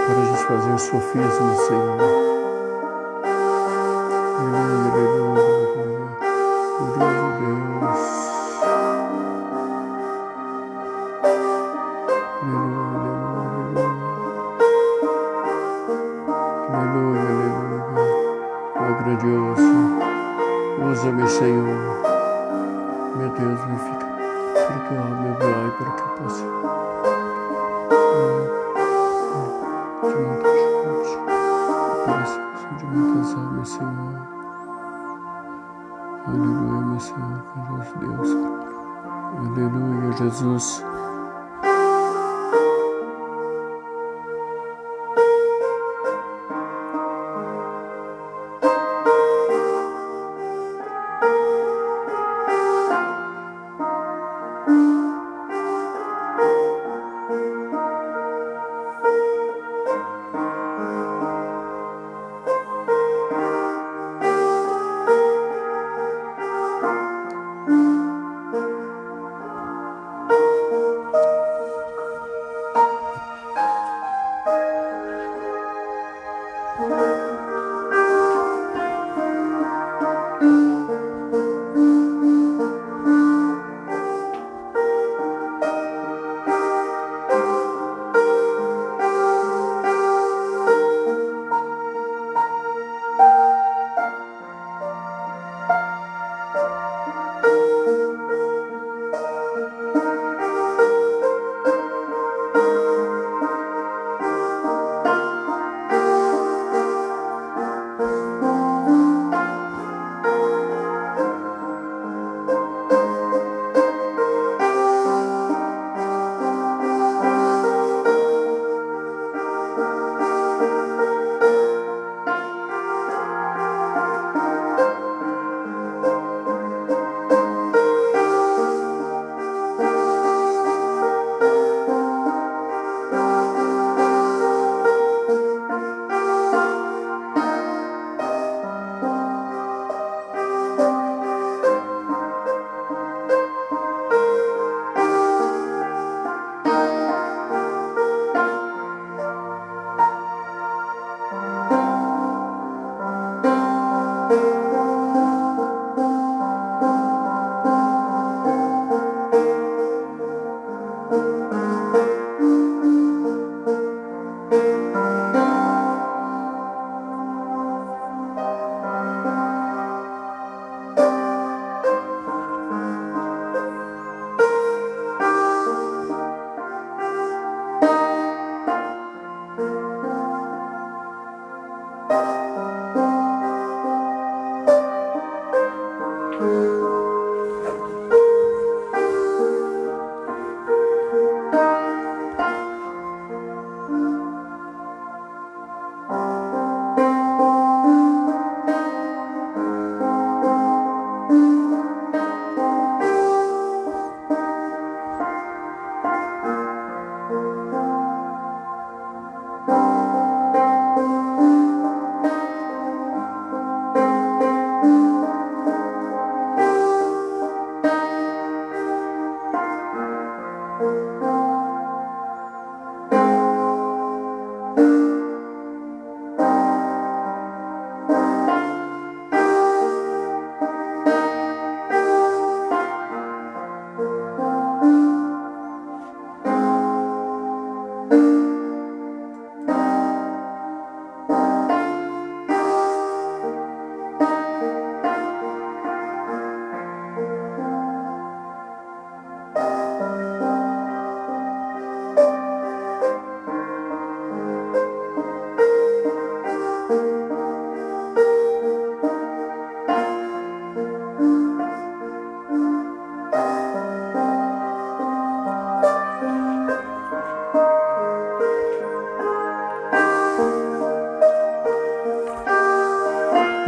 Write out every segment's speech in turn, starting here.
para a gente fazer o sofisma, Senhor. Aleluia, aleluia, glória a Deus. Aleluia, aleluia, aleluia, aleluia. É grandioso. Usa-me, Senhor. Meu Deus, me fica perdoar, meu Pai, para que eu possa de muitas coisas, de muitas almas, Senhor. Aleluia, meu Senhor, Deus. Aleluia, Jesus.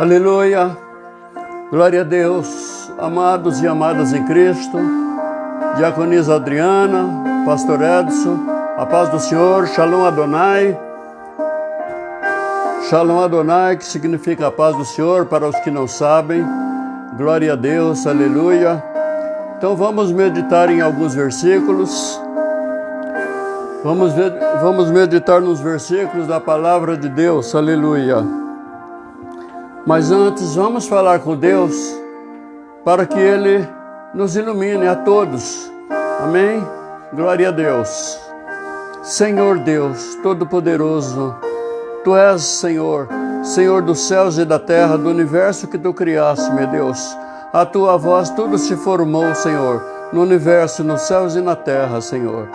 Aleluia, glória a Deus, amados e amadas em Cristo, diaconisa Adriana, pastor Edson, a paz do Senhor, Shalom Adonai, que significa a paz do Senhor para os que não sabem, glória a Deus, aleluia. Então vamos meditar em alguns versículos. Vamos meditar nos versículos da palavra de Deus, aleluia. Mas antes, vamos falar com Deus para que Ele nos ilumine a todos. Amém? Glória a Deus. Senhor Deus, Todo-Poderoso, Tu és, Senhor, Senhor dos céus e da terra, do universo que Tu criaste, meu Deus. A Tua voz tudo se formou, Senhor, no universo, nos céus e na terra, Senhor.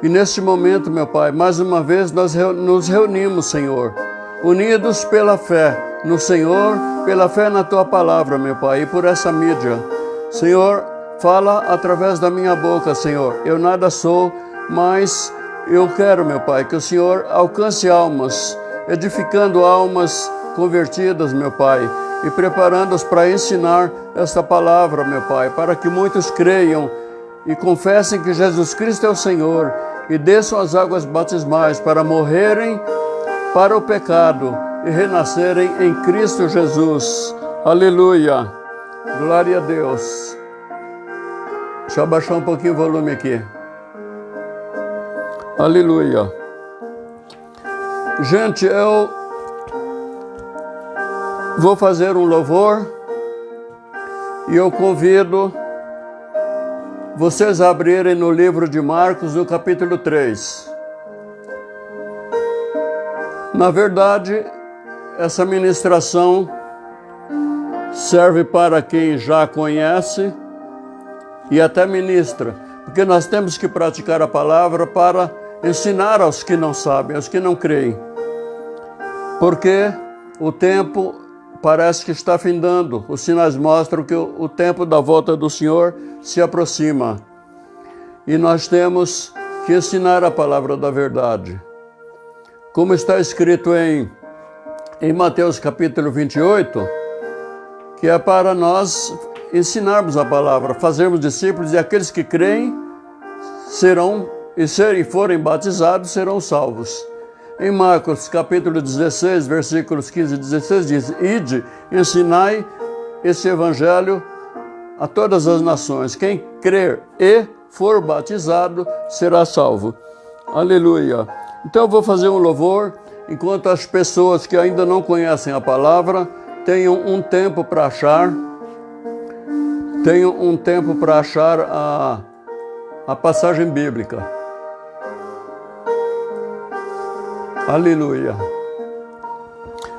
E neste momento, meu Pai, mais uma vez nós nos reunimos, Senhor, unidos pela fé no Senhor, pela fé na Tua palavra, meu Pai, e por essa mídia. Senhor, fala através da minha boca, Senhor. Eu nada sou, mas eu quero, meu Pai, que o Senhor alcance almas, edificando almas convertidas, meu Pai, e preparando-os para ensinar esta palavra, meu Pai, para que muitos creiam e confessem que Jesus Cristo é o Senhor e desçam as águas batismais para morrerem para o pecado e renascerem em Cristo Jesus. Aleluia! Glória a Deus! Deixa eu abaixar um pouquinho o volume aqui. Aleluia! Gente, eu vou fazer um louvor e eu convido vocês a abrirem no livro de Marcos, no capítulo 3. Na verdade, essa ministração serve para quem já conhece e até ministra, porque nós temos que praticar a palavra para ensinar aos que não sabem, aos que não creem. Porque o tempo parece que está findando. Os sinais mostram que o tempo da volta do Senhor se aproxima. E nós temos que ensinar a palavra da verdade. Como está escrito em Mateus capítulo 28, que é para nós ensinarmos a palavra, fazermos discípulos, e aqueles que creem serão, e forem batizados, serão salvos. Em Marcos capítulo 16, versículos 15 e 16 diz: Ide, ensinai esse evangelho a todas as nações. Quem crer e for batizado será salvo. Aleluia. Então eu vou fazer um louvor, enquanto as pessoas que ainda não conhecem a palavra tenham um tempo para achar, a passagem bíblica. Aleluia.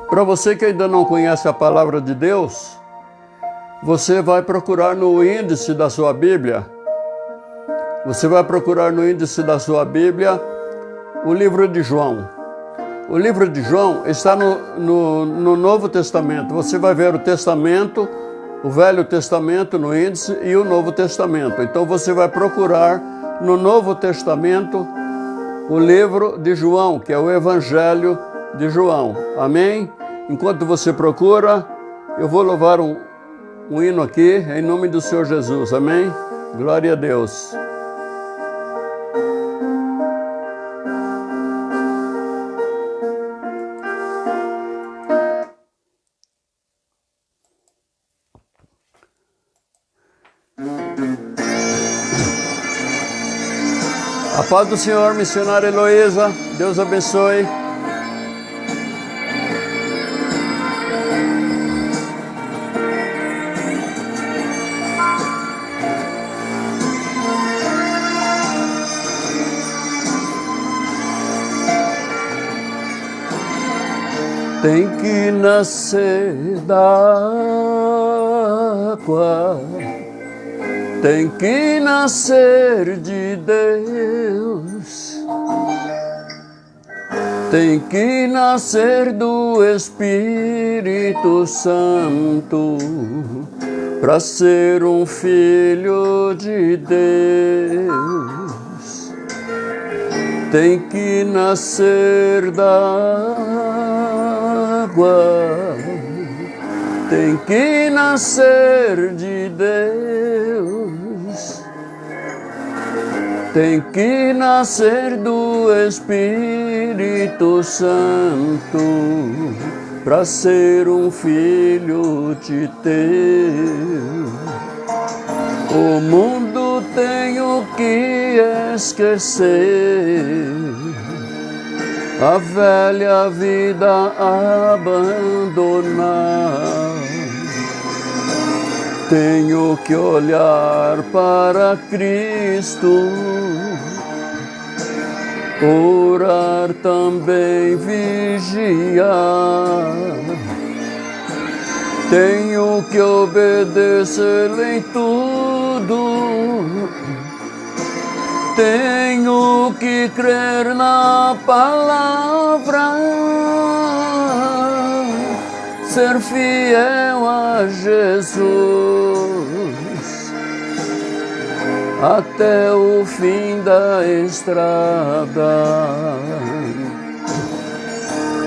Para você que ainda não conhece a palavra de Deus, você vai procurar no índice da sua Bíblia. Você vai procurar no índice da sua Bíblia o livro de João. O livro de João está no Novo Testamento. Você vai ver o Testamento, o Velho Testamento no índice e o Novo Testamento. Então você vai procurar no Novo Testamento o livro de João, que é o Evangelho de João. Amém? Enquanto você procura, eu vou louvar um hino aqui, em nome do Senhor Jesus. Amém? Glória a Deus. A paz do Senhor, missionária Heloísa. Deus abençoe. Tem que nascer da água, tem que nascer de Deus, tem que nascer do Espírito Santo para ser um filho de Deus. Tem que nascer da água, tem que nascer de Deus, tem que nascer do Espírito Santo para ser um filho de Deus. O mundo tenho que esquecer a velha vida, abandonar. Tenho que olhar para Cristo, orar também, vigiar. Tenho que obedecer em tudo. Tenho que crer na palavra, ser fiel a Jesus até o fim da estrada.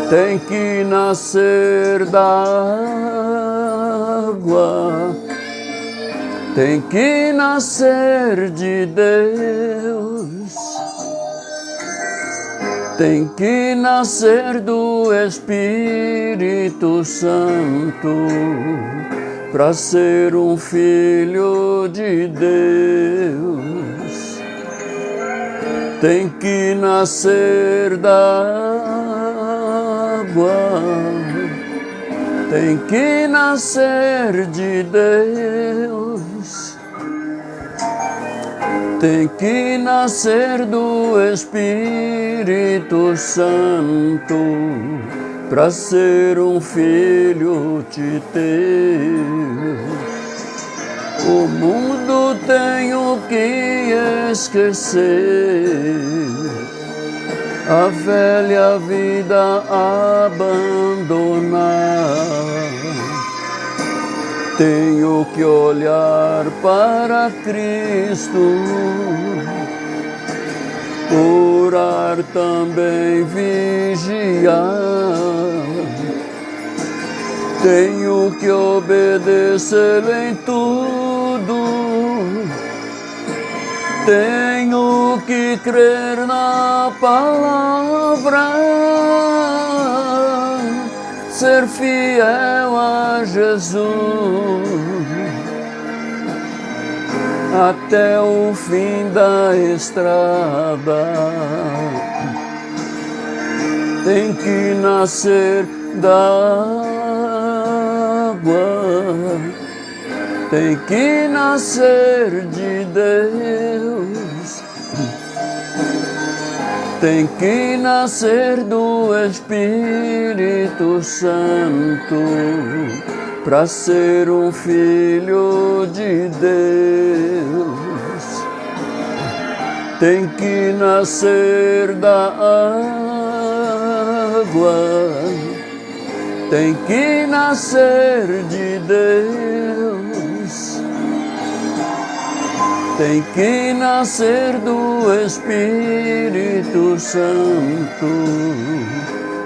Tem que nascer da água, tem que nascer de Deus, tem que nascer do Espírito Santo para ser um filho de Deus. Tem que nascer da água, tem que nascer de Deus, tem que nascer do Espírito Santo para ser um filho de Deus. O mundo tenho que esquecer, a velha vida abandonar. Tenho que olhar para Cristo, orar também, vigiar. Tenho que obedecer em tudo. Tenho que crer na palavra, ser fiel a Jesus até o fim da estrada. Tem que nascer da água, tem que nascer de Deus, tem que nascer do Espírito Santo para ser um filho de Deus. Tem que nascer da água, tem que nascer de Deus, tem que nascer do Espírito Santo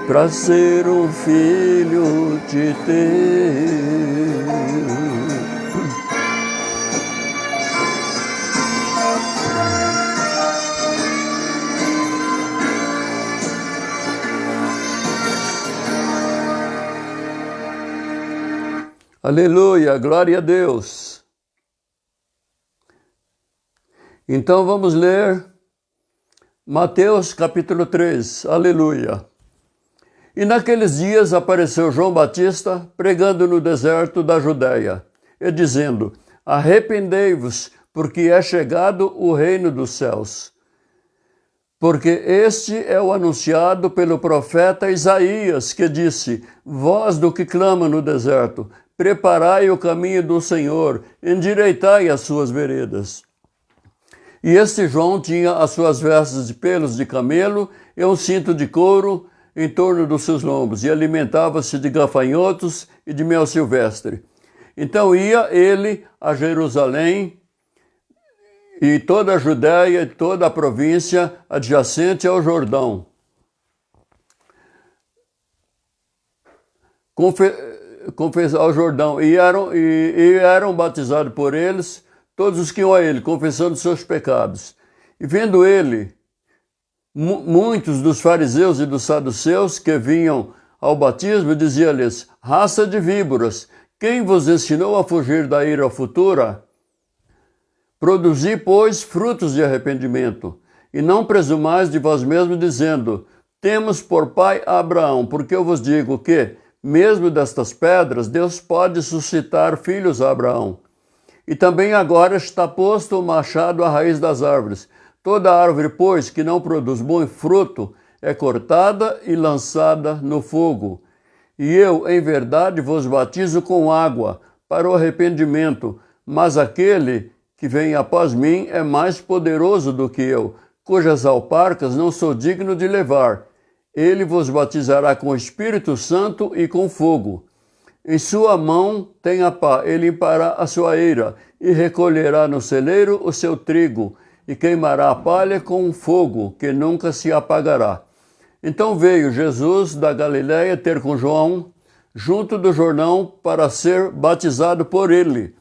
para ser um filho de Deus. Aleluia, glória a Deus. Então vamos ler Mateus capítulo 3, aleluia. E naqueles dias apareceu João Batista pregando no deserto da Judéia e dizendo: arrependei-vos, porque é chegado o reino dos céus. Porque este é o anunciado pelo profeta Isaías, que disse: voz do que clama no deserto, preparai o caminho do Senhor, endireitai as suas veredas. E este João tinha as suas vestes de pelos de camelo e um cinto de couro em torno dos seus lombos, e alimentava-se de gafanhotos e de mel silvestre. Então ia ele a Jerusalém e toda a Judéia e toda a província adjacente ao Jordão, ao Jordão, e eram batizados por eles todos os que iam a ele, confessando seus pecados. E vendo ele muitos dos fariseus e dos saduceus que vinham ao batismo, dizia-lhes: raça de víboras, quem vos ensinou a fugir da ira futura? Produzi, pois, frutos de arrependimento, e não presumais de vós mesmos, dizendo, temos por pai Abraão, porque eu vos digo que, mesmo destas pedras, Deus pode suscitar filhos a Abraão. E também agora está posto o machado à raiz das árvores. Toda árvore, pois, que não produz bom fruto, é cortada e lançada no fogo. E eu, em verdade, vos batizo com água, para o arrependimento, mas aquele que vem após mim é mais poderoso do que eu, cujas alparcas não sou digno de levar. Ele vos batizará com o Espírito Santo e com fogo. Em sua mão tem a pá, ele limpará a sua eira, e recolherá no celeiro o seu trigo, e queimará a palha com um fogo, que nunca se apagará. Então veio Jesus da Galiléia ter com João, junto do Jordão, para ser batizado por ele.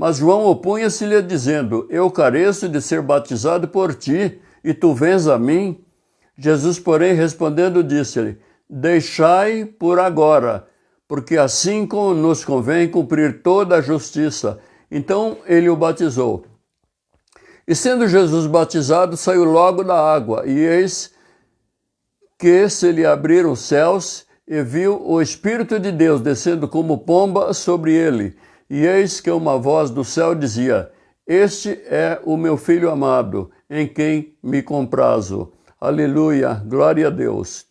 Mas João opunha-se-lhe, dizendo, eu careço de ser batizado por ti, e tu vens a mim? Jesus, porém, respondendo, disse-lhe, deixai por agora, porque assim como nos convém cumprir toda a justiça. Então ele o batizou. E sendo Jesus batizado, saiu logo da água, e eis que se lhe abriram os céus, e viu o Espírito de Deus descendo como pomba sobre ele. E eis que uma voz do céu dizia, este é o meu Filho amado, em quem me comprazo. Aleluia, glória a Deus.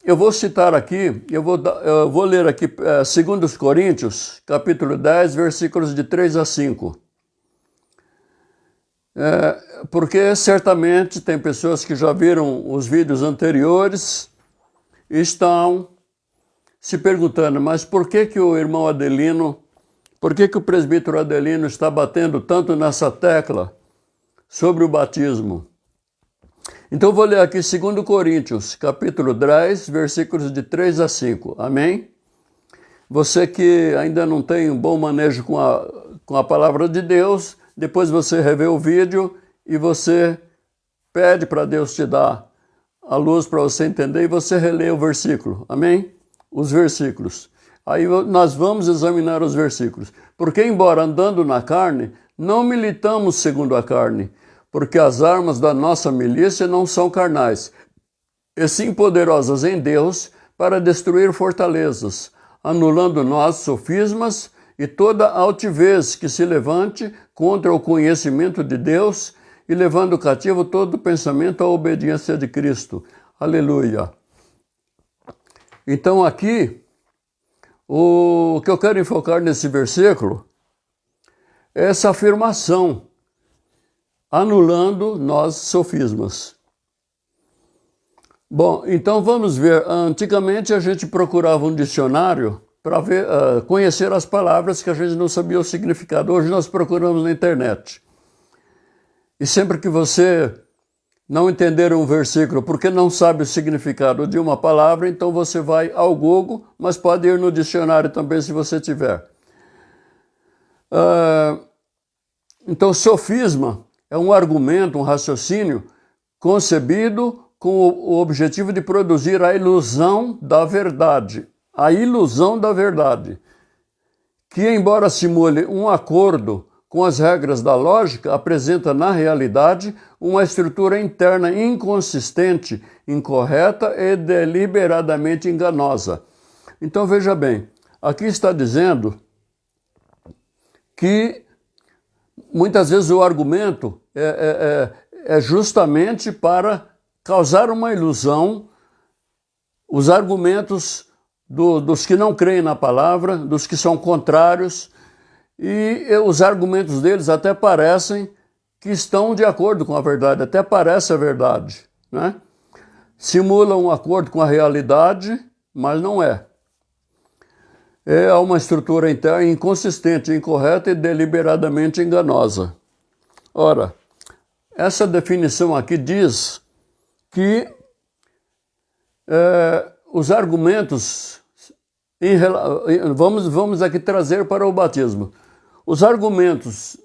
Eu vou citar aqui, eu vou ler aqui 2 Coríntios, capítulo 10, versículos de 3 a 5. Porque certamente tem pessoas que já viram os vídeos anteriores e estão se perguntando, mas por que o irmão Adelino, por que o presbítero Adelino está batendo tanto nessa tecla sobre o batismo? Então vou ler aqui 2 Coríntios, capítulo 10, versículos de 3 a 5. Amém? Você que ainda não tem um bom manejo com a palavra de Deus, depois você revê o vídeo e você pede para Deus te dar a luz para você entender e você relê o versículo. Amém? Os versículos. Aí nós vamos examinar os versículos. Porque embora andando na carne, não militamos segundo a carne, porque as armas da nossa milícia não são carnais, e sim poderosas em Deus para destruir fortalezas, anulando nossos sofismas e toda altivez que se levante contra o conhecimento de Deus e levando cativo todo pensamento à obediência de Cristo. Aleluia. Então aqui, o que eu quero enfocar nesse versículo é essa afirmação, anulando nossos sofismas. Bom, então vamos ver. Antigamente a gente procurava um dicionário para conhecer as palavras que a gente não sabia o significado. Hoje nós procuramos na internet. E sempre que você não entender um versículo porque não sabe o significado de uma palavra, então você vai ao Google, mas pode ir no dicionário também se você tiver. Então, sofisma é um argumento, um raciocínio concebido com o objetivo de produzir a ilusão da verdade. A ilusão da verdade, que embora simule um acordo com as regras da lógica, apresenta na realidade uma estrutura interna inconsistente, incorreta e deliberadamente enganosa. Então veja bem, aqui está dizendo que muitas vezes o argumento é justamente para causar uma ilusão. Os argumentos dos que não creem na palavra, dos que são contrários, e os argumentos deles até parecem que estão de acordo com a verdade, até parece a verdade, né? Simulam um acordo com a realidade, mas não é. É uma estrutura interna inconsistente, incorreta e deliberadamente enganosa. Ora, essa definição aqui diz que os argumentos, vamos aqui trazer para o batismo, os argumentos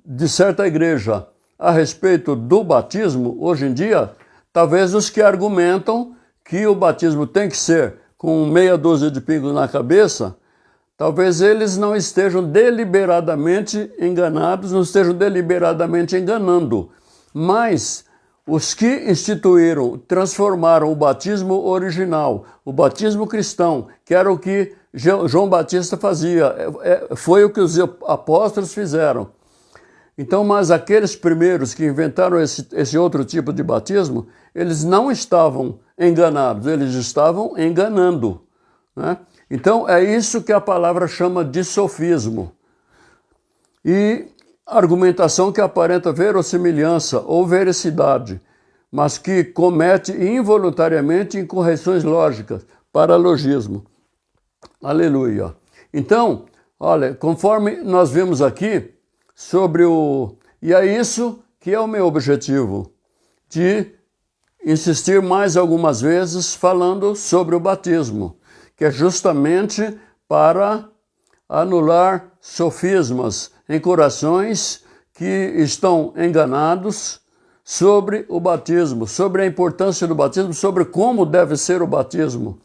de certa igreja a respeito do batismo, hoje em dia, talvez os que argumentam que o batismo tem que ser com meia dúzia de pingos na cabeça, Talvez eles não estejam deliberadamente enganados, não estejam deliberadamente enganando, mas os que instituíram, transformaram o batismo original, o batismo cristão, que era o que João Batista fazia, foi o que os apóstolos fizeram. Então, mas aqueles primeiros que inventaram esse outro tipo de batismo, eles não estavam enganados, eles estavam enganando, né? Então, é isso que a palavra chama de sofismo. E argumentação que aparenta verossimilhança ou veracidade, mas que comete involuntariamente incorreções lógicas, paralogismo. Aleluia. Então, olha, conforme nós vimos aqui, sobre o... E é isso que é o meu objetivo, de insistir mais algumas vezes falando sobre o batismo, que é justamente para anular sofismas em corações que estão enganados sobre o batismo, sobre a importância do batismo, sobre como deve ser o batismo.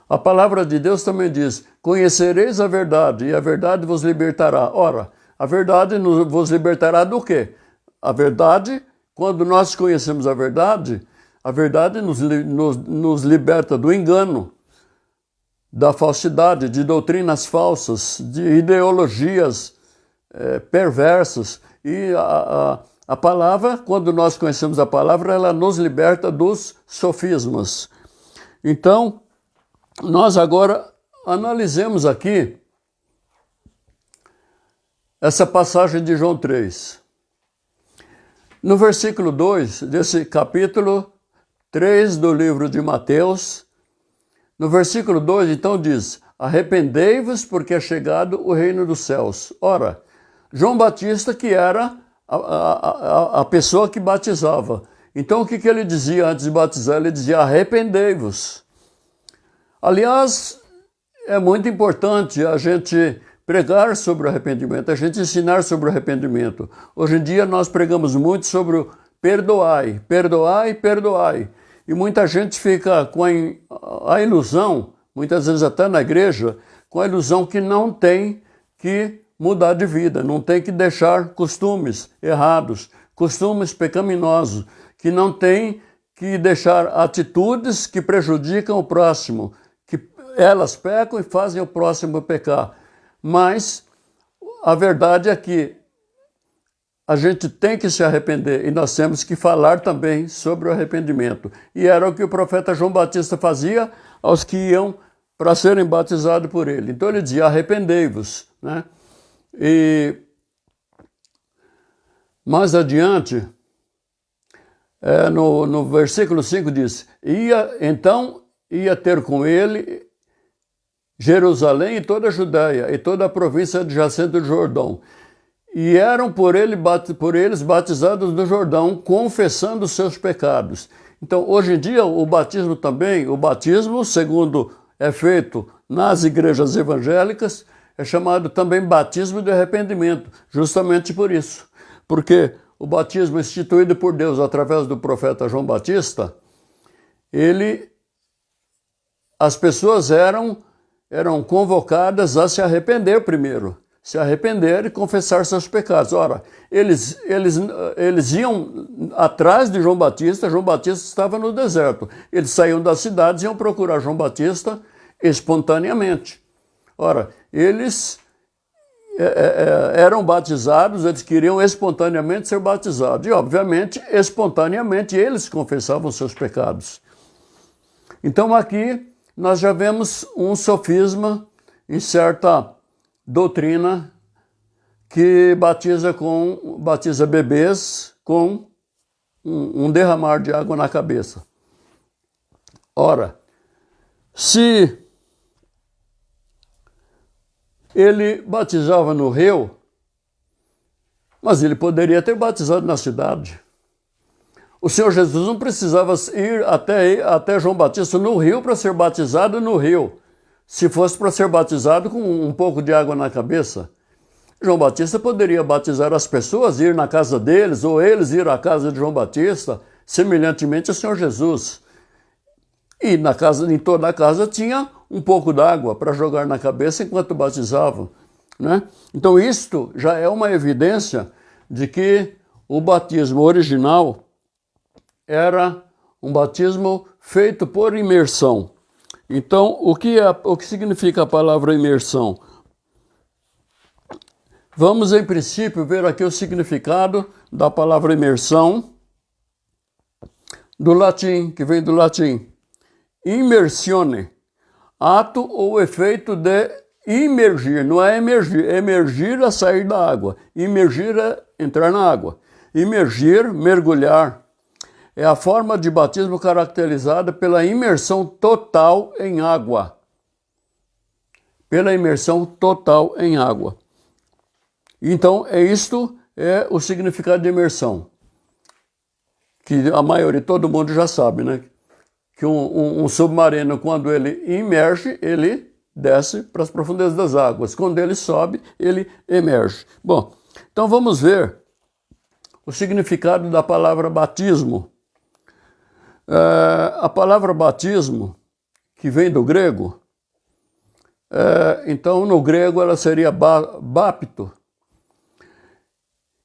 A palavra de Deus também diz: conhecereis a verdade, e a verdade vos libertará. Ora, a verdade vos libertará do quê? A verdade, quando nós conhecemos a verdade nos liberta do engano, da falsidade, de doutrinas falsas, de ideologias perversas. E a palavra, quando nós conhecemos a palavra, ela nos liberta dos sofismas. Então, nós agora analisemos aqui essa passagem de João 3. No versículo 2 desse capítulo 3 do livro de Mateus, no versículo 2, então diz: arrependei-vos porque é chegado o reino dos céus. Ora, João Batista, que era a pessoa que batizava. Então o que ele dizia antes de batizar? Ele dizia: arrependei-vos. Aliás, é muito importante a gente pregar sobre o arrependimento, a gente ensinar sobre o arrependimento. Hoje em dia nós pregamos muito sobre o perdoai, perdoai, perdoai. E muita gente fica com a ilusão, muitas vezes até na igreja, com a ilusão que não tem que mudar de vida, não tem que deixar costumes errados, costumes pecaminosos, que não tem que deixar atitudes que prejudicam o próximo, que elas pecam e fazem o próximo pecar. Mas a verdade é que a gente tem que se arrepender e nós temos que falar também sobre o arrependimento. E era o que o profeta João Batista fazia aos que iam para serem batizados por ele. Então ele dizia: arrependei-vos, né? E mais adiante, no versículo 5 diz: então ia ter com ele Jerusalém e toda a Judéia e toda a província adjacente do Jordão. E eram por eles batizados no Jordão, confessando os seus pecados. Então, hoje em dia, o batismo também, o batismo, segundo é feito nas igrejas evangélicas, é chamado também batismo de arrependimento, justamente por isso. Porque o batismo instituído por Deus através do profeta João Batista, as pessoas eram convocadas a se arrepender primeiro. Se arrepender e confessar seus pecados. Ora, eles iam atrás de João Batista estava no deserto. Eles saíam das cidades e iam procurar João Batista espontaneamente. Ora, eles eram batizados, eles queriam espontaneamente ser batizados. E, obviamente, espontaneamente, eles confessavam seus pecados. Então, aqui, nós já vemos um sofisma em certa doutrina que batiza bebês com um derramar de água na cabeça. Ora, se ele batizava no rio, mas ele poderia ter batizado na cidade. O Senhor Jesus não precisava ir até João Batista no rio para ser batizado no rio. Se fosse para ser batizado com um pouco de água na cabeça, João Batista poderia batizar as pessoas, ir na casa deles, ou eles ir à casa de João Batista, semelhantemente ao Senhor Jesus. E em toda a casa tinha um pouco d'água para jogar na cabeça enquanto batizavam, né? Então isto já é uma evidência de que o batismo original era um batismo feito por imersão. Então, o que significa a palavra imersão? Vamos, em princípio, ver aqui o significado da palavra imersão do latim, que vem do latim. Immersione, ato ou efeito de imergir. Não é emergir, emergir é sair da água. Imergir é entrar na água. Imergir, mergulhar, é a forma de batismo caracterizada pela imersão total em água. Pela imersão total em água. Então, isto é o significado de imersão. Que a maioria, todo mundo já sabe, né? Que um submarino, quando ele imerge, ele desce para as profundezas das águas. Quando ele sobe, ele emerge. Bom, então vamos ver o significado da palavra batismo. A palavra batismo, que vem do grego, então no grego ela seria bapto.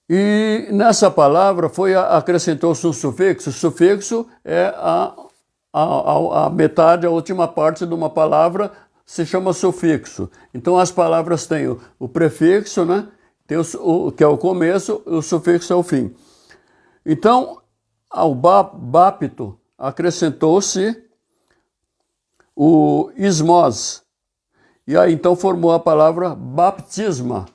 E nessa palavra acrescentou-se um sufixo. O sufixo é a metade, a última parte de uma palavra se chama sufixo. Então as palavras têm o prefixo, né? Tem que é o começo, o sufixo é o fim. Então, ao bapto acrescentou-se o ismos. E aí então formou a palavra baptisma.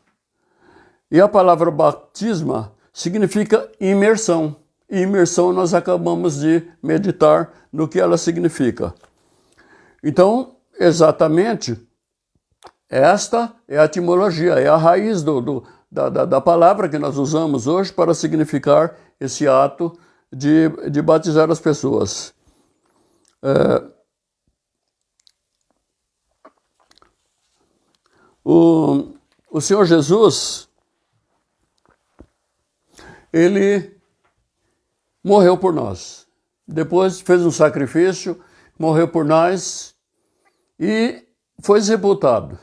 E a palavra batisma significa imersão. E imersão nós acabamos de meditar no que ela significa. Então, exatamente, esta é a etimologia, é a raiz da palavra que nós usamos hoje para significar esse ato de batizar as pessoas. O Senhor Jesus, ele morreu por nós. Depois fez um sacrifício, morreu por nós e foi sepultado.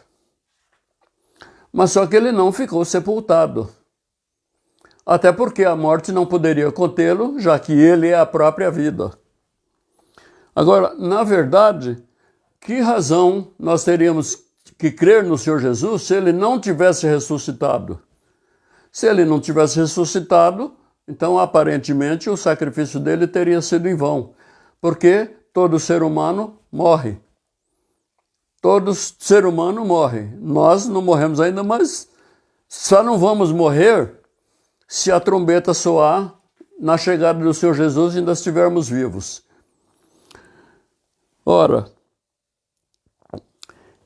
Mas só que ele não ficou sepultado. Até porque a morte não poderia contê-lo, já que ele é a própria vida. Agora, na verdade, que razão nós teríamos que crer no Senhor Jesus se ele não tivesse ressuscitado? Se ele não tivesse ressuscitado, então aparentemente o sacrifício dele teria sido em vão, porque todo ser humano morre. Todo ser humano morre. Nós não morremos ainda, mas só não vamos morrer se a trombeta soar na chegada do Senhor Jesus e ainda estivermos vivos. Ora,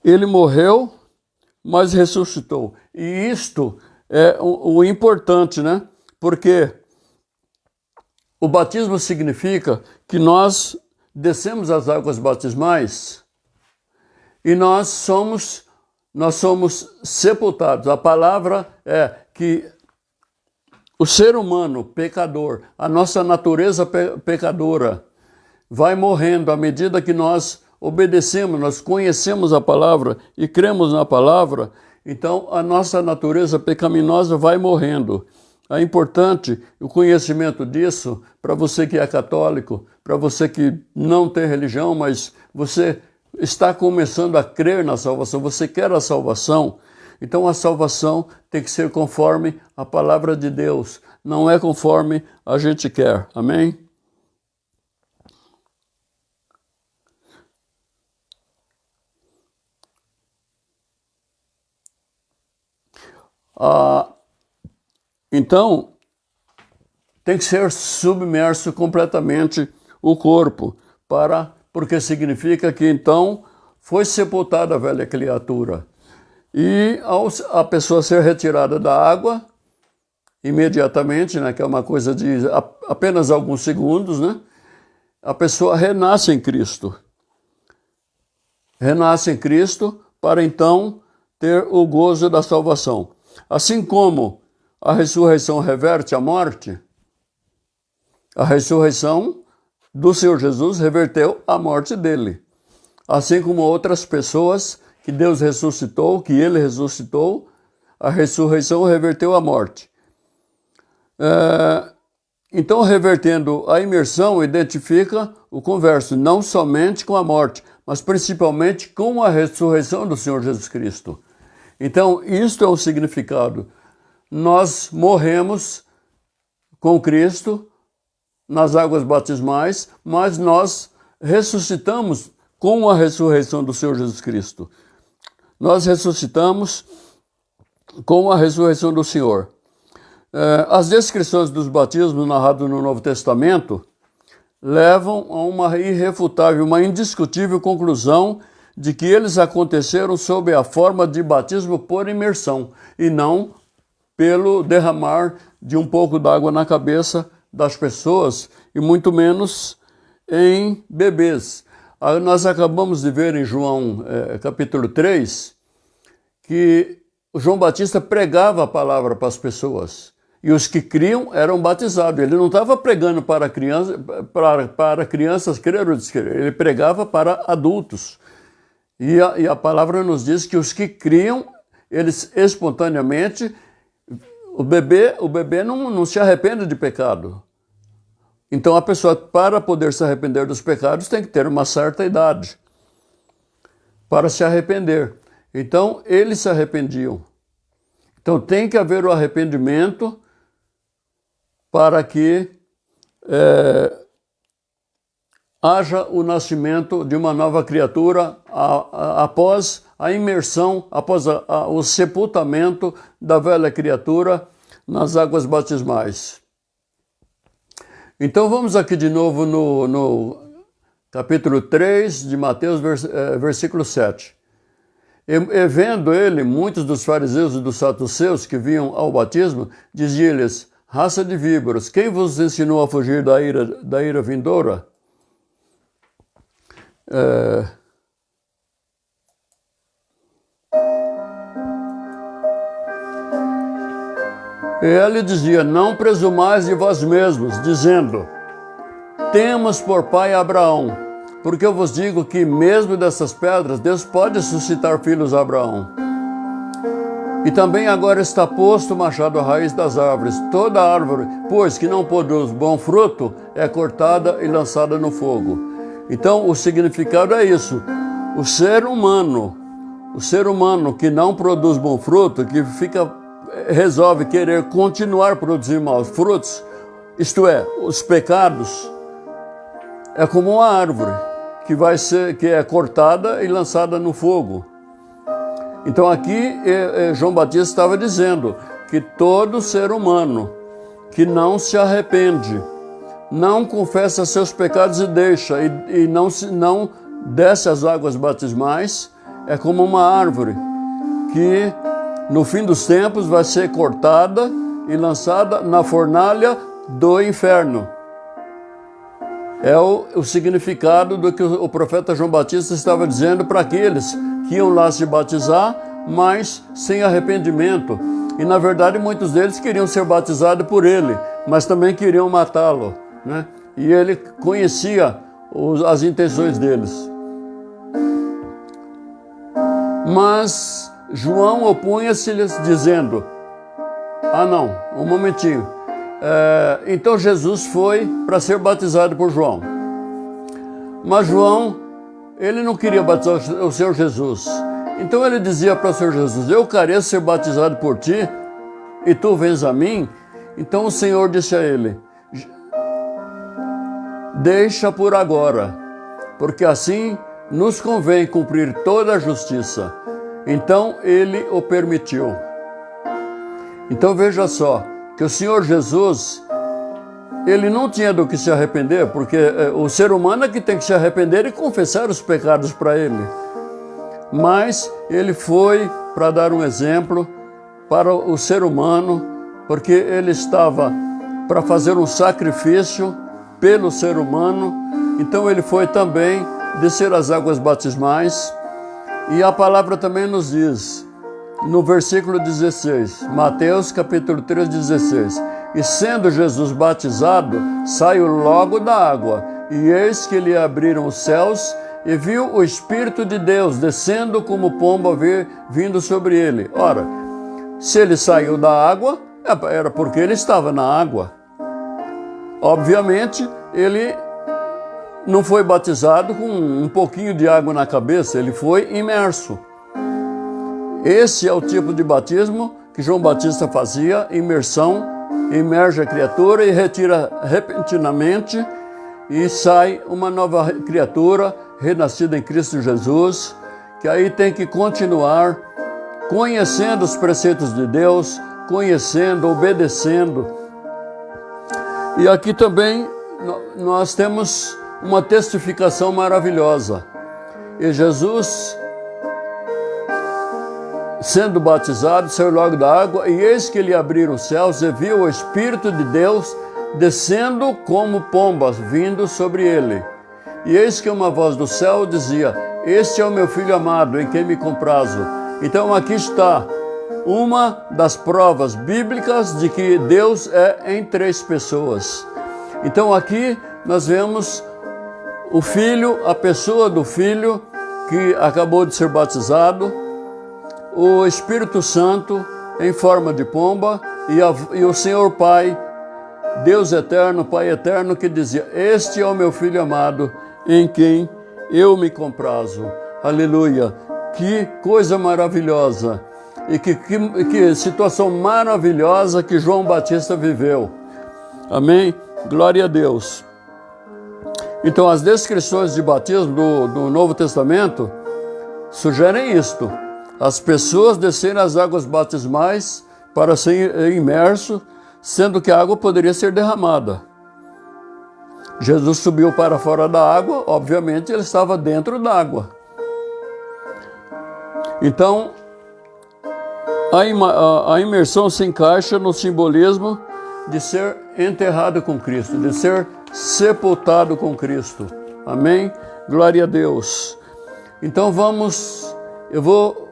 ele morreu, mas ressuscitou. E isto é o importante, né? Porque o batismo significa que nós descemos as águas batismais e nós somos sepultados. A palavra é que o ser humano pecador, a nossa natureza pecadora, vai morrendo à medida que nós obedecemos, nós conhecemos a palavra e cremos na palavra, então a nossa natureza pecaminosa vai morrendo. É importante o conhecimento disso para você que é católico, para você que não tem religião, mas você está começando a crer na salvação, você quer a salvação. Então a salvação tem que ser conforme a palavra de Deus, não é conforme a gente quer. Amém? Então, tem que ser submerso completamente o corpo, porque significa que então foi sepultada a velha criatura. E ao a pessoa ser retirada da água, imediatamente, né, que é uma coisa de apenas alguns segundos, né, a pessoa renasce em Cristo. Renasce em Cristo para então ter o gozo da salvação. Assim como a ressurreição reverte a morte, a ressurreição do Senhor Jesus reverteu a morte dele. Assim como outras pessoas que Deus ressuscitou, que ele ressuscitou, a ressurreição reverteu a morte. Então, revertendo a imersão, identifica o converso, não somente com a morte, mas principalmente com a ressurreição do Senhor Jesus Cristo. Então, isto é o significado. Nós morremos com Cristo nas águas batismais, mas nós ressuscitamos com a ressurreição do Senhor Jesus Cristo. Nós ressuscitamos com a ressurreição do Senhor. As descrições dos batismos narrados no Novo Testamento levam a uma irrefutável, uma indiscutível conclusão de que eles aconteceram sob a forma de batismo por imersão e não pelo derramar de um pouco d'água na cabeça das pessoas e muito menos em bebês. Nós acabamos de ver em João capítulo 3 que o João Batista pregava a palavra para as pessoas e os que criam eram batizados. Ele não estava pregando para crianças crer ou descrer, ele pregava para adultos. E a palavra nos diz que os que criam, eles espontaneamente, o bebê não se arrepende de pecado. Então a pessoa, para poder se arrepender dos pecados, tem que ter uma certa idade para se arrepender. Então eles se arrependiam. Então tem que haver o arrependimento para que haja o nascimento de uma nova criatura após a imersão, após o sepultamento da velha criatura nas águas batismais. Então vamos aqui de novo no capítulo 3 de Mateus, versículo 7. E vendo ele muitos dos fariseus e dos saduceus que vinham ao batismo, dizia-lhes: raça de víboras, quem vos ensinou a fugir da ira vindoura? E ele dizia: não presumais de vós mesmos, dizendo: temos por pai Abraão, porque eu vos digo que mesmo dessas pedras Deus pode suscitar filhos a Abraão. E também agora está posto o machado à raiz das árvores. Toda árvore, pois, que não produz bom fruto, é cortada e lançada no fogo. Então, o significado é isso. O ser humano que não produz bom fruto, que resolve querer continuar produzindo maus frutos, isto é, os pecados, é como uma árvore que é cortada e lançada no fogo. Então aqui João Batista estava dizendo que todo ser humano que não se arrepende, não confessa seus pecados e deixa, e não desce as águas batismais, é como uma árvore que no fim dos tempos vai ser cortada e lançada na fornalha do inferno. É o significado do que o profeta João Batista estava dizendo para aqueles que iam lá se batizar, mas sem arrependimento. E na verdade muitos deles queriam ser batizados por ele, mas também queriam matá-lo, né? E ele conhecia as intenções deles. Mas João opunha-se-lhes dizendo: não, um momentinho. Então Jesus foi para ser batizado por João. Mas João, ele não queria batizar o Senhor Jesus. Então ele dizia para o Senhor Jesus: eu careço ser batizado por ti, e tu vens a mim? Então o Senhor disse a ele: deixa por agora, porque assim nos convém cumprir toda a justiça. Então ele o permitiu. Então veja só, que o Senhor Jesus, ele não tinha do que se arrepender, porque o ser humano é que tem que se arrepender e confessar os pecados para ele. Mas ele foi para dar um exemplo para o ser humano, porque ele estava para fazer um sacrifício pelo ser humano. Então ele foi também descer as águas batismais. E a palavra também nos diz, no versículo 16, Mateus capítulo 3, 16: e sendo Jesus batizado, saiu logo da água, e eis que lhe abriram os céus, e viu o Espírito de Deus descendo como pomba vindo sobre ele. Ora, se ele saiu da água, era porque ele estava na água. Obviamente, ele não foi batizado com um pouquinho de água na cabeça, ele foi imerso. Esse é o tipo de batismo que João Batista fazia, imersão, imerge a criatura e retira repentinamente, e sai uma nova criatura, renascida em Cristo Jesus, que aí tem que continuar conhecendo os preceitos de Deus, conhecendo, obedecendo. E aqui também nós temos uma testificação maravilhosa. E Jesus, sendo batizado, saiu logo da água, e eis que lhe abriram os céus, e viu o Espírito de Deus descendo como pombas, vindo sobre ele. E eis que uma voz do céu dizia: este é o meu Filho amado, em quem me comprazo. Então aqui está uma das provas bíblicas de que Deus é em três pessoas. Então aqui nós vemos o Filho, a pessoa do Filho, que acabou de ser batizado, o Espírito Santo em forma de pomba, e o Senhor Pai, Deus eterno, Pai eterno, que dizia: este é o meu Filho amado, em quem eu me comprazo. Aleluia! Que coisa maravilhosa! E que situação maravilhosa que João Batista viveu. Amém? Glória a Deus. Então, as descrições de batismo do Novo Testamento sugerem isto: as pessoas descerem as águas batismais para ser imerso, sendo que a água poderia ser derramada. Jesus subiu para fora da água, obviamente ele estava dentro da água. Então, a imersão se encaixa no simbolismo de ser enterrado com Cristo, de ser sepultado com Cristo. Amém? Glória a Deus. Então eu vou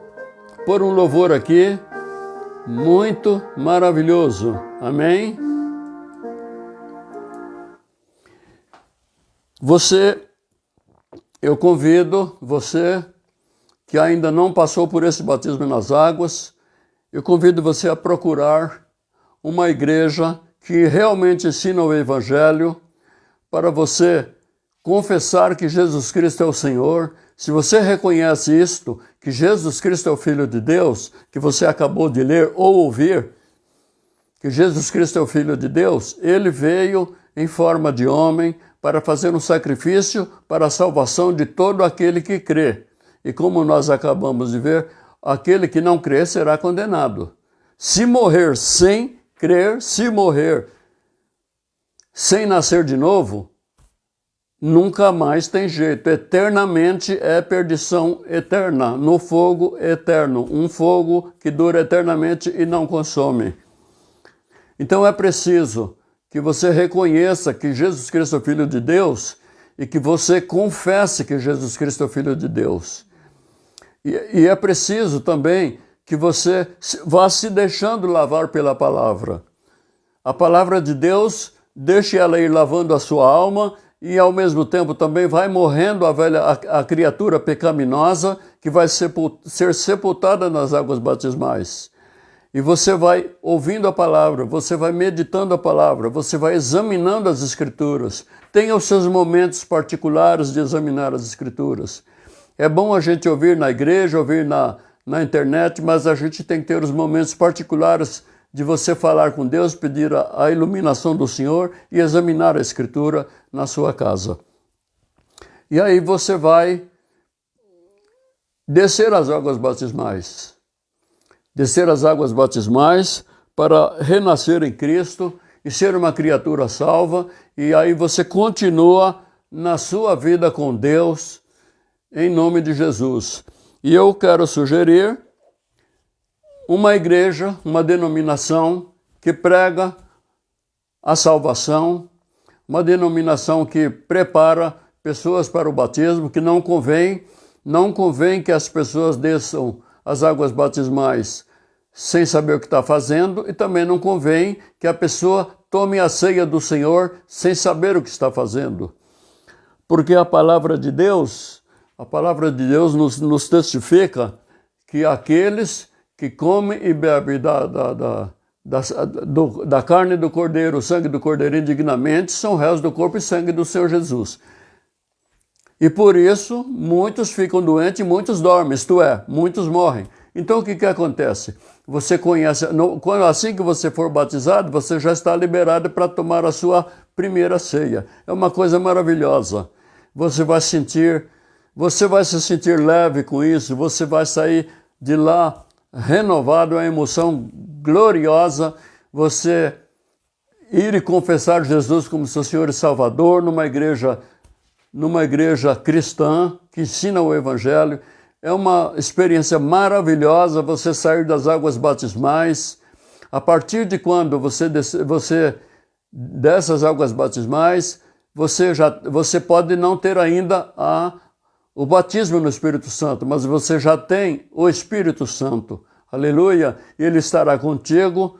pôr um louvor aqui, muito maravilhoso. Amém? Eu convido você que ainda não passou por esse batismo nas águas, eu convido você a procurar uma igreja que realmente ensina o Evangelho, para você confessar que Jesus Cristo é o Senhor. Se você reconhece isto, que Jesus Cristo é o Filho de Deus, que você acabou de ler ou ouvir, que Jesus Cristo é o Filho de Deus, ele veio em forma de homem para fazer um sacrifício para a salvação de todo aquele que crê. E como nós acabamos de ver, aquele que não crê será condenado. Se morrer sem crer, se morrer sem nascer de novo, nunca mais tem jeito. Eternamente é perdição eterna, no fogo eterno. Um fogo que dura eternamente e não consome. Então é preciso que você reconheça que Jesus Cristo é o Filho de Deus e que você confesse que Jesus Cristo é o Filho de Deus. E é preciso também que você vá se deixando lavar pela palavra. A palavra de Deus, deixe ela ir lavando a sua alma e ao mesmo tempo também vai morrendo a criatura pecaminosa que vai ser sepultada nas águas batismais. E você vai ouvindo a palavra, você vai meditando a palavra, você vai examinando as Escrituras. Tenha os seus momentos particulares de examinar as Escrituras. É bom a gente ouvir na igreja, ouvir na internet, mas a gente tem que ter os momentos particulares de você falar com Deus, pedir a iluminação do Senhor e examinar a Escritura na sua casa. E aí você vai descer as águas batismais. Descer as águas batismais para renascer em Cristo e ser uma criatura salva. E aí você continua na sua vida com Deus, em nome de Jesus. E eu quero sugerir uma igreja, uma denominação que prega a salvação, uma denominação que prepara pessoas para o batismo, que não convém que as pessoas desçam as águas batismais sem saber o que está fazendo, e também não convém que a pessoa tome a ceia do Senhor sem saber o que está fazendo. Porque a palavra de Deus nos testifica que aqueles que comem e bebem da carne do Cordeiro, o sangue do Cordeiro indignamente, são réus do corpo e sangue do Senhor Jesus. E por isso, muitos ficam doentes e muitos dormem, isto é, muitos morrem. Então, o que acontece? Você conhece, assim que você for batizado, você já está liberado para tomar a sua primeira ceia. É uma coisa maravilhosa. Você vai se sentir leve com isso, você vai sair de lá renovado, é uma emoção gloriosa, você ir e confessar Jesus como seu Senhor e Salvador numa igreja cristã que ensina o Evangelho. É uma experiência maravilhosa você sair das águas batismais. A partir de quando você dessas águas batismais, você pode não ter ainda o batismo no Espírito Santo, mas você já tem o Espírito Santo. Aleluia! Ele estará contigo,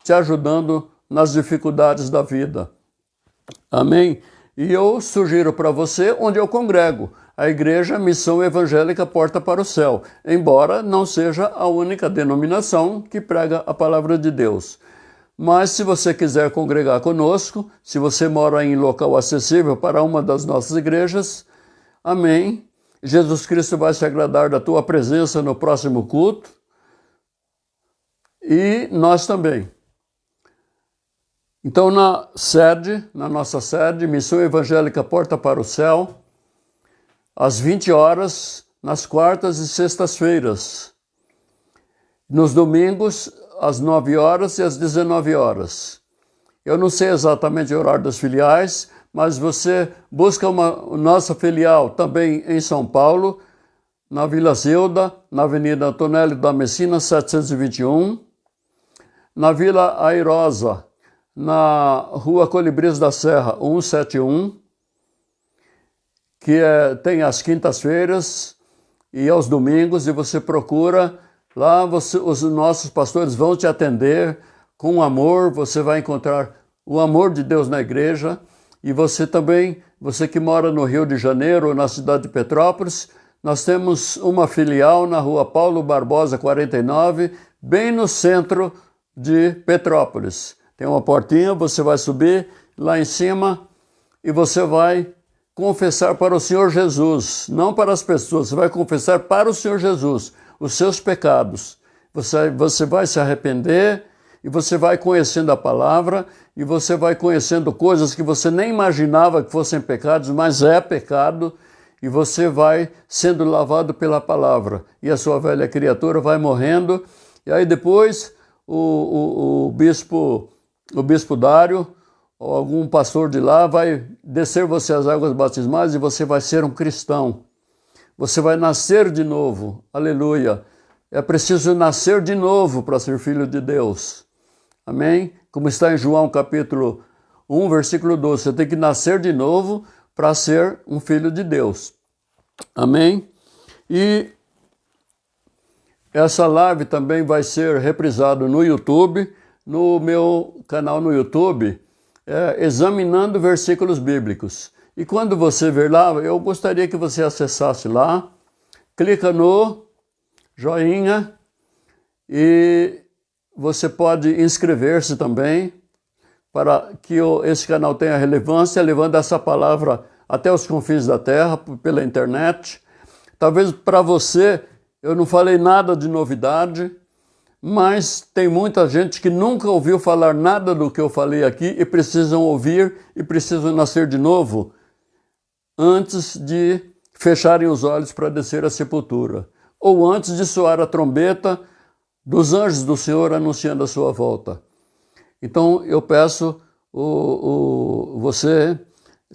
te ajudando nas dificuldades da vida. Amém? E eu sugiro para você onde eu congrego, a Igreja Missão Evangélica Porta para o Céu, embora não seja a única denominação que prega a palavra de Deus. Mas se você quiser congregar conosco, se você mora em local acessível para uma das nossas igrejas, amém. Jesus Cristo vai se agradar da tua presença no próximo culto e nós também. Então, na nossa sede, Missão Evangélica Porta para o Céu, às 20 horas, nas quartas e sextas-feiras. Nos domingos, às 9 horas e às 19 horas. Eu não sei exatamente o horário das filiais, mas você busca nossa filial também em São Paulo, na Vila Zilda, na Avenida Antonélio da Messina, 721, na Vila Airosa, na Rua Colibris da Serra, 171, que tem às quintas-feiras e aos domingos, e você procura, lá os nossos pastores vão te atender com amor, você vai encontrar o amor de Deus na igreja. E você também, você que mora no Rio de Janeiro ou na cidade de Petrópolis, nós temos uma filial na Rua Paulo Barbosa, 49, bem no centro de Petrópolis. Tem uma portinha, você vai subir lá em cima e você vai confessar para o Senhor Jesus, não para as pessoas, você vai confessar para o Senhor Jesus os seus pecados. Você vai se arrepender e você vai conhecendo a palavra e você vai conhecendo coisas que você nem imaginava que fossem pecados, mas é pecado, e você vai sendo lavado pela palavra. E a sua velha criatura vai morrendo, e aí depois o bispo Dário, ou algum pastor de lá, vai descer você as águas batismais e você vai ser um cristão. Você vai nascer de novo. Aleluia! É preciso nascer de novo para ser filho de Deus. Amém? Como está em João capítulo 1, versículo 12. Você tem que nascer de novo para ser um filho de Deus. Amém? E essa live também vai ser reprisada no YouTube, no meu canal no YouTube, examinando versículos bíblicos. E quando você ver lá, eu gostaria que você acessasse lá, clica no joinha e você pode inscrever-se também para que esse canal tenha relevância, levando essa palavra até os confins da terra, pela internet. Talvez para você eu não falei nada de novidade, mas tem muita gente que nunca ouviu falar nada do que eu falei aqui e precisam ouvir e precisam nascer de novo antes de fecharem os olhos para descer à sepultura, ou antes de soar a trombeta dos anjos do Senhor anunciando a sua volta. Então eu peço, você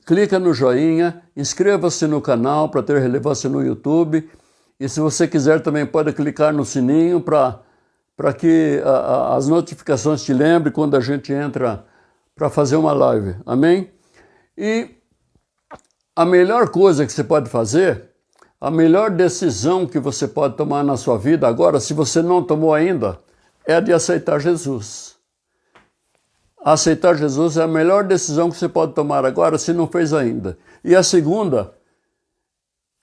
clica no joinha, inscreva-se no canal para ter relevância no YouTube, e se você quiser também pode clicar no sininho para que as notificações te lembrem quando a gente entra para fazer uma live. Amém? E a melhor coisa que você pode fazer, a melhor decisão que você pode tomar na sua vida agora, se você não tomou ainda, é a de aceitar Jesus. Aceitar Jesus é a melhor decisão que você pode tomar agora, se não fez ainda. E a segunda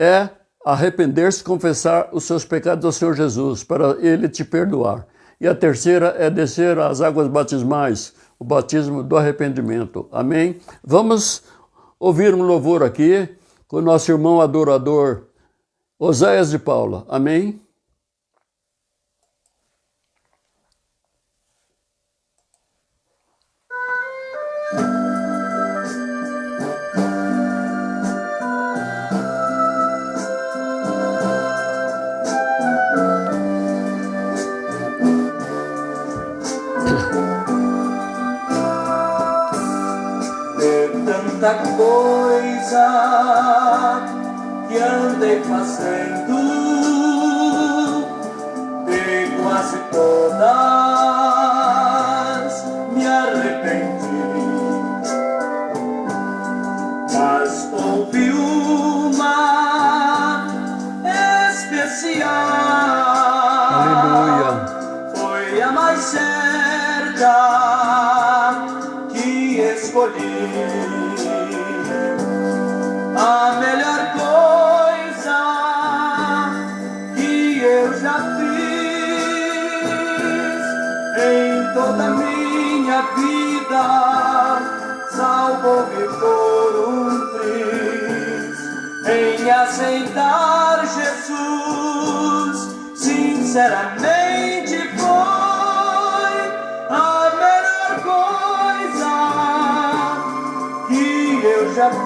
é arrepender-se e confessar os seus pecados ao Senhor Jesus, para Ele te perdoar. E a terceira é descer às águas batismais, o batismo do arrependimento. Amém? Vamos ouvir um louvor aqui com o nosso irmão adorador, Oséias de Paula. Amém? Tanta coisa que andei fazendo, de quase todas me arrependi, mas houve uma especial. Aleluia. Foi a mais certa que escolhi. A melhor coisa que eu já fiz em toda a minha vida, salvou-me por um triz, em aceitar Jesus, sinceramente foi a melhor coisa que eu já fiz.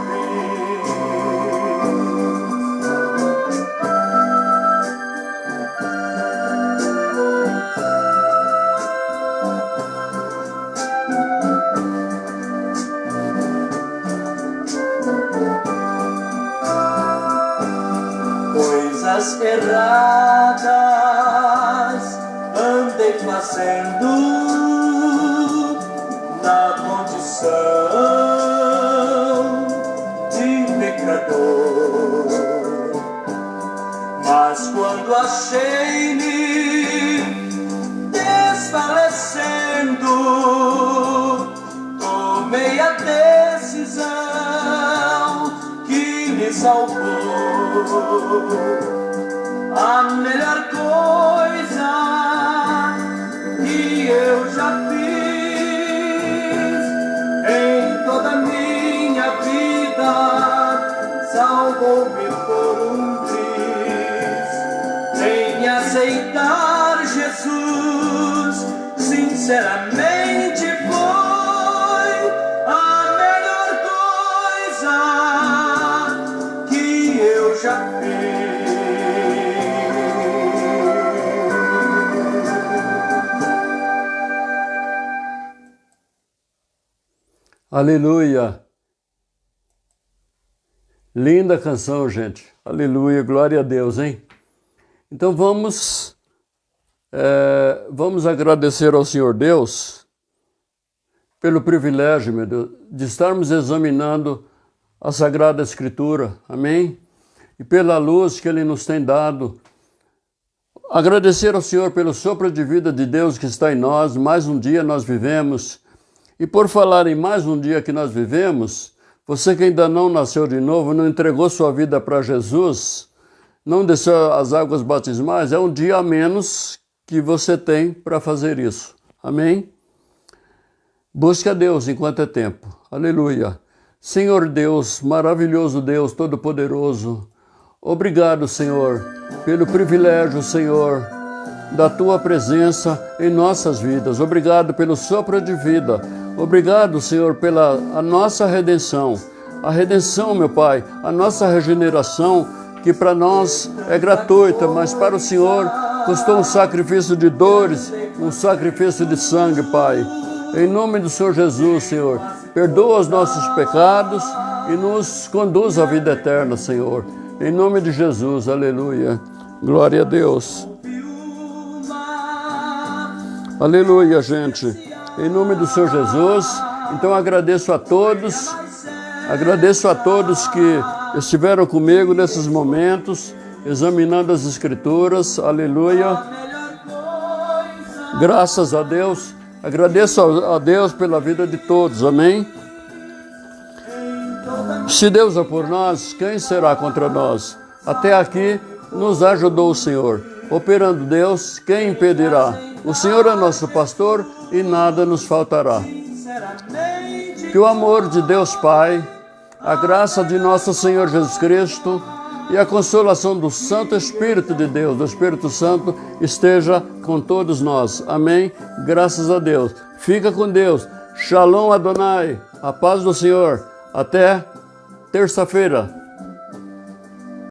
Coisas erradas andei fazendo na condição de pecador, mas quando achei-me desfalecendo, tomei a decisão que me salvou. A melhor coisa que eu já fiz em toda a minha vida, salvou-me por um triz, em aceitar Jesus, sinceramente foi a melhor coisa que eu já fiz. Aleluia. Linda canção, gente. Aleluia, glória a Deus, hein? Então vamos agradecer ao Senhor Deus pelo privilégio, meu Deus, de estarmos examinando a Sagrada Escritura, amém? E pela luz que Ele nos tem dado. Agradecer ao Senhor pelo sopro de vida de Deus que está em nós, mais um dia nós vivemos. E por falar em mais um dia que nós vivemos, você que ainda não nasceu de novo, não entregou sua vida para Jesus, não desceu as águas batismais, é um dia a menos que você tem para fazer isso. Amém? Busque a Deus enquanto é tempo. Aleluia. Senhor Deus, maravilhoso Deus, todo-poderoso, obrigado, Senhor, pelo privilégio, Senhor, da Tua presença em nossas vidas. Obrigado pelo sopro de vida. Obrigado, Senhor, pela a nossa redenção. A redenção, meu Pai, a nossa regeneração, que para nós é gratuita, mas para o Senhor custou um sacrifício de dores, um sacrifício de sangue, Pai. Em nome do Senhor Jesus, Senhor, perdoa os nossos pecados e nos conduz à vida eterna, Senhor. Em nome de Jesus, aleluia. Glória a Deus. Aleluia, gente. Em nome do Senhor Jesus. Então agradeço a todos que estiveram comigo nesses momentos, examinando as Escrituras. Aleluia. Graças a Deus. Agradeço a Deus pela vida de todos, amém? Se Deus é por nós, quem será contra nós? Até aqui nos ajudou o Senhor. Operando Deus, quem impedirá? O Senhor é nosso pastor e nada nos faltará. Que o amor de Deus Pai, a graça de nosso Senhor Jesus Cristo e a consolação do Santo Espírito de Deus, do Espírito Santo, esteja com todos nós. Amém? Graças a Deus. Fica com Deus. Shalom Adonai. A paz do Senhor. Até terça-feira.